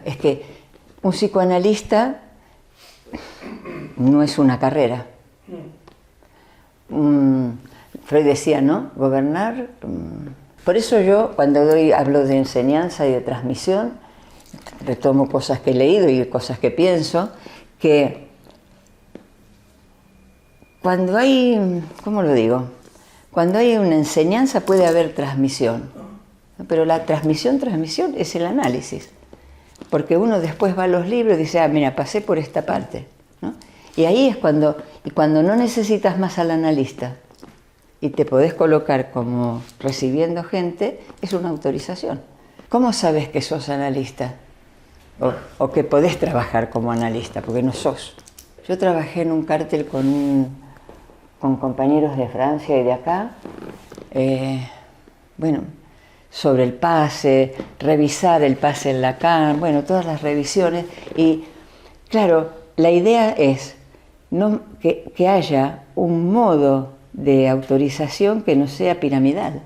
Es que un psicoanalista no es una carrera. Freud decía, ¿no? Gobernar. Por eso yo, cuando hablo de enseñanza y de transmisión, retomo cosas que he leído y cosas que pienso, que cuando hay, ¿cómo lo digo? Cuando hay una enseñanza puede haber transmisión. Pero la transmisión es el análisis. Porque uno después va a los libros y dice, ah, mira, pasé por esta parte, ¿no? Y ahí es cuando no necesitas más al analista y te podés colocar como recibiendo gente, es una autorización. ¿Cómo sabes que sos analista? O que podés trabajar como analista, porque no sos. Yo trabajé en un cártel con compañeros de Francia y de acá, sobre el pase, revisar el pase en Lacan, todas las revisiones. Y claro, la idea es que haya un modo de autorización que no sea piramidal,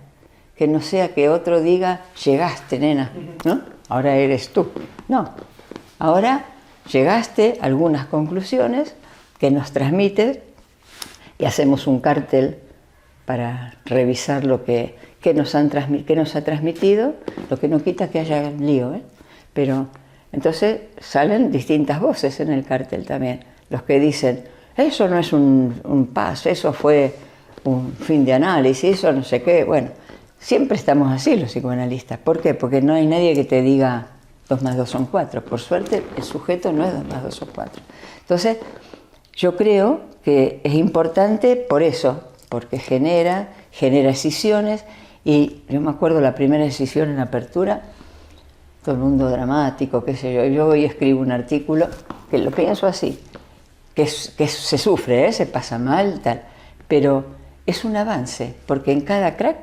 que no sea que otro diga, llegaste, nena, ¿no? Ahora eres tú. No, ahora llegaste a algunas conclusiones que nos transmites y hacemos un cartel para revisar lo que nos ha transmitido, lo que no quita que haya lío, ¿eh? Pero entonces salen distintas voces en el cartel también. Los que dicen, eso no es un paso, eso fue un fin de análisis, eso no sé qué. Bueno, siempre estamos así los psicoanalistas. ¿Por qué? Porque no hay nadie que te diga 2 más 2 son 4. Por suerte, el sujeto no es 2 más 2 son 4. Entonces, yo creo que es importante por eso, porque genera escisiones. Y yo me acuerdo la primera decisión en apertura, todo el mundo dramático, qué sé yo. Yo hoy escribo un artículo que lo pienso así, que se sufre, se pasa mal, tal, pero es un avance, porque en cada crack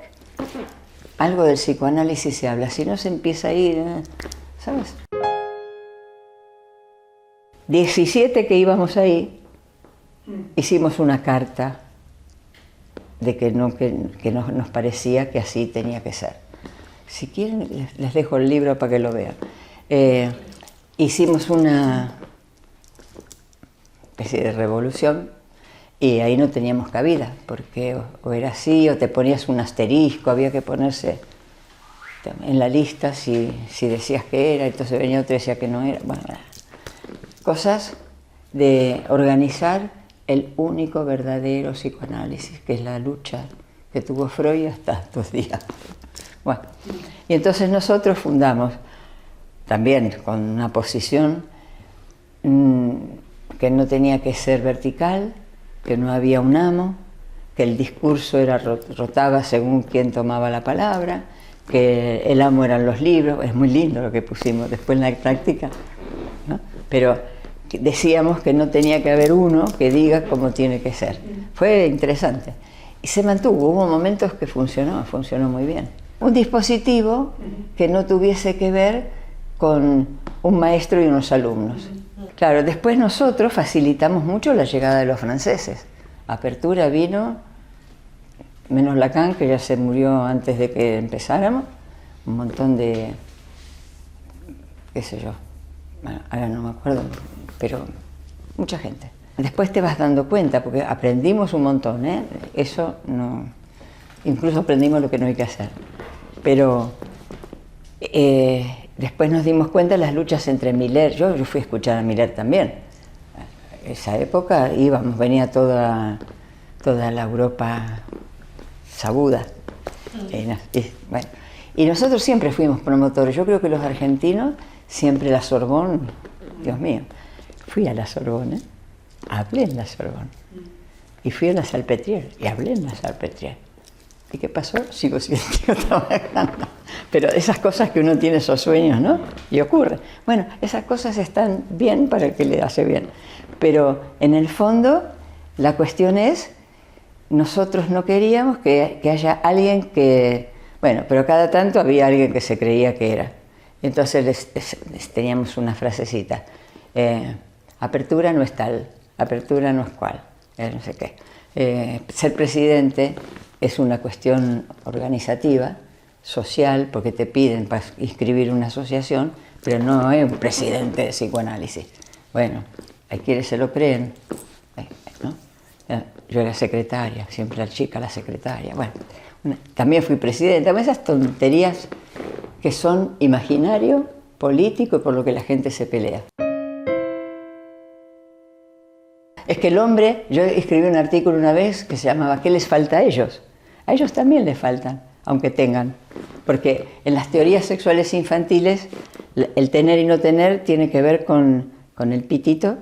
algo del psicoanálisis se habla, si no se empieza a ir, ¿sabes? 17 que íbamos ahí, hicimos una carta de que nos parecía que así tenía que ser. Si quieren, les dejo el libro para que lo vean. Hicimos una especie de revolución y ahí no teníamos cabida, porque o era así o te ponías un asterisco, había que ponerse en la lista si decías que era, entonces venía otro y decía que no era. Bueno, cosas de organizar el único verdadero psicoanálisis, que es la lucha que tuvo Freud hasta estos días. Bueno, y entonces nosotros fundamos, también con una posición que no tenía que ser vertical, que no había un amo, que el discurso rotaba según quien tomaba la palabra, que el amo eran los libros. Es muy lindo lo que pusimos después en la práctica, ¿no? Pero decíamos que no tenía que haber uno que diga cómo tiene que ser. Fue interesante. Y se mantuvo, hubo momentos que funcionó muy bien. Un dispositivo que no tuviese que ver con un maestro y unos alumnos, Claro, después nosotros facilitamos mucho la llegada de los franceses. Apertura vino, menos Lacan, que ya se murió antes de que empezáramos, un montón de, qué sé yo, bueno, ahora no me acuerdo, pero mucha gente. Después te vas dando cuenta, porque aprendimos un montón, ¿eh? Eso no, incluso aprendimos lo que no hay que hacer. Pero después nos dimos cuenta de las luchas entre Miller. Yo fui a escuchar a Miller también. Esa época íbamos, venía toda la Europa sabuda. Bueno, y nosotros siempre fuimos promotores. Yo creo que los argentinos, siempre la Sorbonne, Dios mío, fui a la Sorbonne, hablé en la Sorbonne. Y fui a la Salpêtrière y hablé en la Salpêtrière. ¿Y qué pasó? Sigo trabajando. Pero esas cosas que uno tiene esos sueños, ¿no? Y ocurre. Bueno, esas cosas están bien para el que le hace bien. Pero en el fondo, la cuestión es, nosotros no queríamos que haya alguien que... Bueno, pero cada tanto había alguien que se creía que era. Entonces teníamos una frasecita. Apertura no es tal, apertura no es cual, no sé qué. Ser presidente es una cuestión organizativa, social, porque te piden para inscribir una asociación, pero no es un presidente de psicoanálisis. Bueno, hay quienes se lo creen, ¿no? Yo era secretaria, siempre la chica, la secretaria. Bueno, también fui presidenta. Esas tonterías que son imaginario, político y por lo que la gente se pelea. Es que el hombre, yo escribí un artículo una vez que se llamaba ¿qué les falta a ellos? A ellos también les faltan, aunque tengan. Porque en las teorías sexuales infantiles, el tener y no tener tiene que ver con el pitito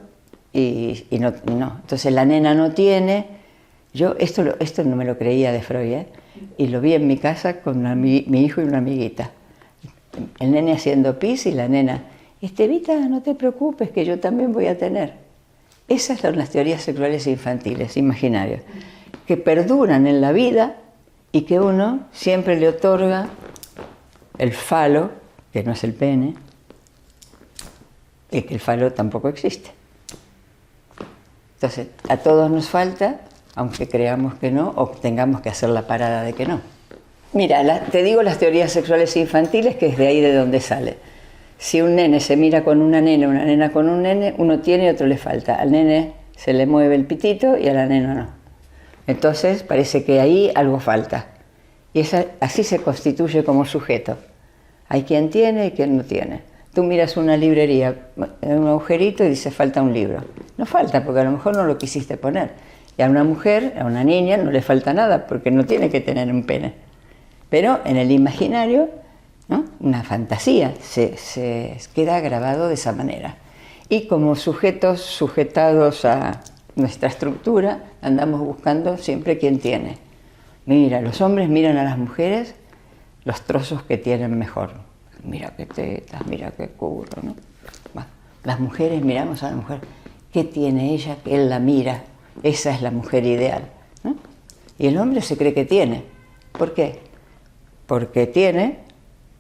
y no. Entonces la nena no tiene. Yo esto no me lo creía de Freud, ¿eh? Y lo vi en mi casa con mi hijo y una amiguita. El nene haciendo pis y la nena, Estevita, no te preocupes que yo también voy a tener. Esas son las teorías sexuales infantiles, imaginarias, que perduran en la vida y que uno siempre le otorga el falo, que no es el pene, y que el falo tampoco existe. Entonces, a todos nos falta, aunque creamos que no, o tengamos que hacer la parada de que no. Mira, te digo las teorías sexuales infantiles, que es de ahí de donde sale. Si un nene se mira con una nena con un nene, uno tiene y otro le falta. Al nene se le mueve el pitito y a la nena no. Entonces parece que ahí algo falta. Y así se constituye como sujeto. Hay quien tiene y quien no tiene. Tú miras una librería, en un agujerito y dice falta un libro. No falta porque a lo mejor no lo quisiste poner. Y a una mujer, a una niña, no le falta nada porque no tiene que tener un pene. Pero en el imaginario, ¿no? Una fantasía se queda grabado de esa manera. Y como sujetos sujetados a nuestra estructura, andamos buscando siempre quién tiene. Mira, los hombres miran a las mujeres los trozos que tienen mejor. Mira qué tetas, mira qué culo, ¿no? Bueno, las mujeres miramos a la mujer. ¿Qué tiene ella que él la mira? Esa es la mujer ideal, ¿no? Y el hombre se cree que tiene. ¿Por qué? Porque tiene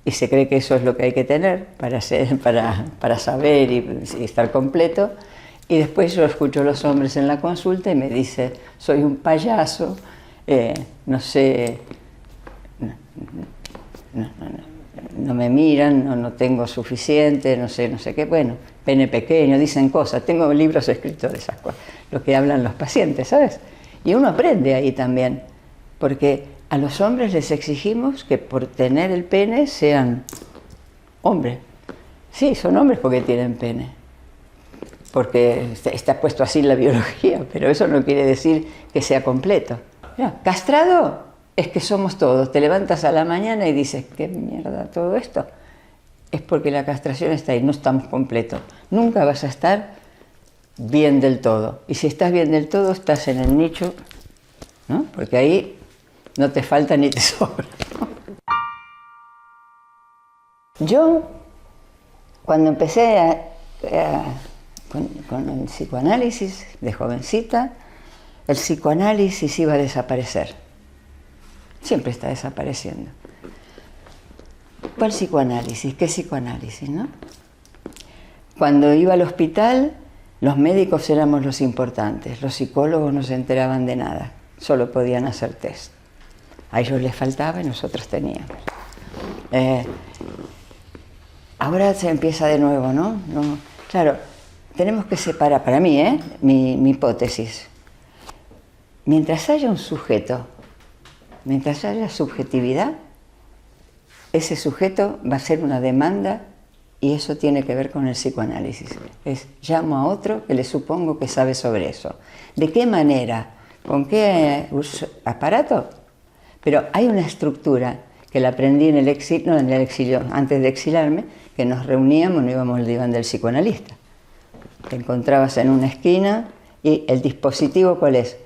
y se cree que eso es lo que hay que tener para saber y estar completo. Y después yo escucho a los hombres en la consulta y me dice, soy un payaso, no sé, no me miran, no tengo suficiente, no sé qué. Bueno, pene pequeño, dicen cosas. Tengo libros escritos de esas cosas, lo que hablan los pacientes, ¿sabes? Y uno aprende ahí también, porque a los hombres les exigimos que por tener el pene sean hombres. Sí, son hombres porque tienen pene, porque está puesto así en la biología, pero eso no quiere decir que sea completo. Mira, castrado es que somos todos. Te levantas a la mañana y dices, ¿qué mierda todo esto? Es porque la castración está ahí, no estamos completos. Nunca vas a estar bien del todo. Y si estás bien del todo, estás en el nicho, ¿no? Porque ahí no te falta ni te sobra. Yo, cuando empecé con el psicoanálisis de jovencita, el psicoanálisis iba a desaparecer. Siempre está desapareciendo. ¿Cuál psicoanálisis? ¿Qué psicoanálisis, no? Cuando iba al hospital, los médicos éramos los importantes, los psicólogos no se enteraban de nada, solo podían hacer test. A ellos les faltaba y nosotros teníamos. Ahora se empieza de nuevo, ¿no? Claro, tenemos que separar, para mí, mi hipótesis. Mientras haya un sujeto, mientras haya subjetividad, ese sujeto va a ser una demanda y eso tiene que ver con el psicoanálisis. Llamo a otro que le supongo que sabe sobre eso. ¿De qué manera? ¿Con qué aparato? Pero hay una estructura que la aprendí en el exilio, antes de exilarme, que nos reuníamos, no íbamos al diván del psicoanalista. Te encontrabas en una esquina y el dispositivo, ¿cuál es?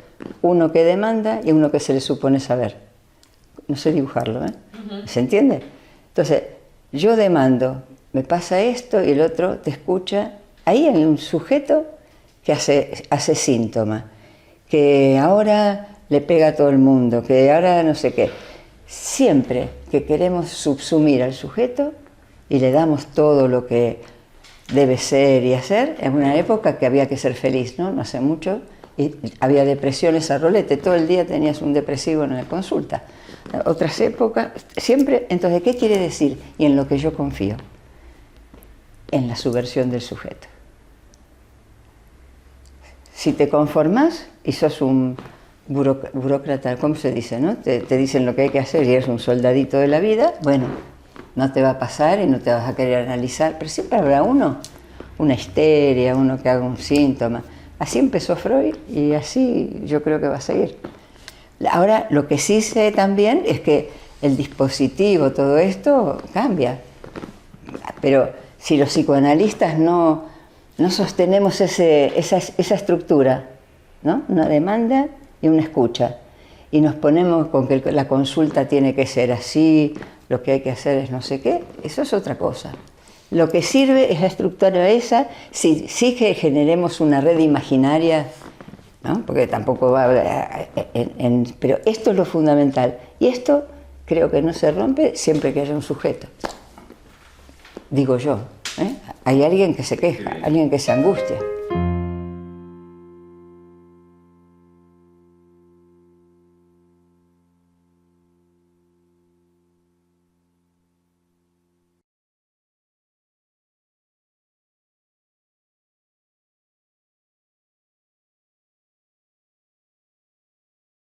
Uno que demanda y uno que se le supone saber. No sé dibujarlo, ¿se entiende? Entonces, yo demando, me pasa esto y el otro te escucha. Ahí hay un sujeto que hace síntoma, que ahora le pega a todo el mundo, que ahora no sé qué. Siempre que queremos subsumir al sujeto y le damos todo lo que debe ser y hacer, en una época que había que ser feliz, ¿no? No hace mucho, y había depresiones a rolete, todo el día tenías un depresivo en la consulta. Otras épocas, siempre, entonces, ¿qué quiere decir? Y en lo que yo confío, en la subversión del sujeto. Si te conformas y sos un burócrata, ¿cómo se dice, no? Te dicen lo que hay que hacer y eres un soldadito de la vida, bueno, no te va a pasar y no te vas a querer analizar, pero siempre habrá uno, una histeria, uno que haga un síntoma. Así empezó Freud y así yo creo que va a seguir. Ahora, lo que sí sé también es que el dispositivo, todo esto, cambia. Pero si los psicoanalistas no sostenemos esa estructura, ¿no? Una demanda y una escucha, y nos ponemos con que la consulta tiene que ser así, lo que hay que hacer es no sé qué, eso es otra cosa. Lo que sirve es la estructura esa, sí que generemos una red imaginaria, ¿no? Porque tampoco va pero esto es lo fundamental, y esto creo que no se rompe siempre que haya un sujeto. Digo yo, hay alguien que se queja, alguien que se angustia.